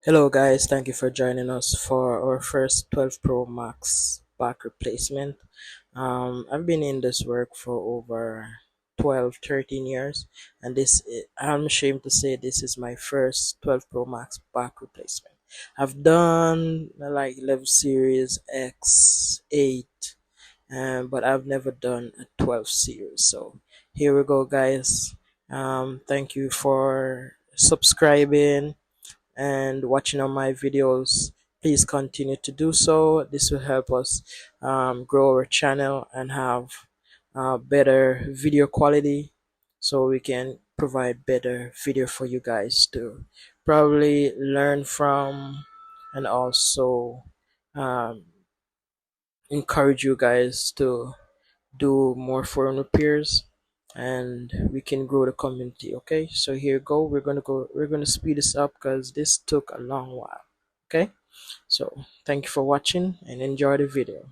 Hello guys, thank you for joining us for our first 12 Pro Max back replacement. I've been in this work for over 12, 13 years, and I'm ashamed to say this is my first 12 Pro Max back replacement. I've done like 11 series X, 8, but I've never done a 12 series. So here we go guys. Thank you for subscribing and watching on my videos. Please continue to do so. This will help us grow our channel and have better video quality, so we can provide better video for you guys to probably learn from, and also um, encourage you guys to do more foreign repairs, and we can grow the community. Okay, so here go we're gonna speed this up because this took a long while. Okay, so thank you for watching and enjoy the video.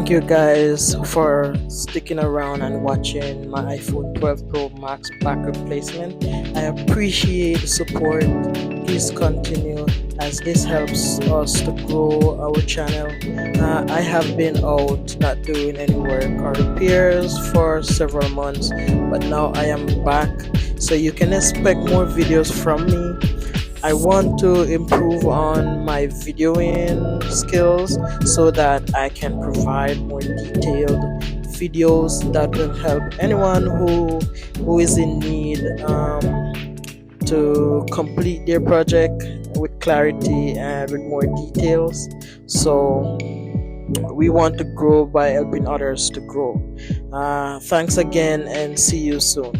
Thank you guys for sticking around and watching my iPhone 12 Pro Max back replacement. I appreciate the support. Please continue as this helps us to grow our channel. I have been out not doing any work or repairs for several months, but now I am back, so you can expect more videos from me. I want to improve on my videoing skills so that I can provide more detailed videos that will help anyone who is in need to complete their project with clarity and with more details. So we want to grow by helping others to grow. Thanks again and see you soon.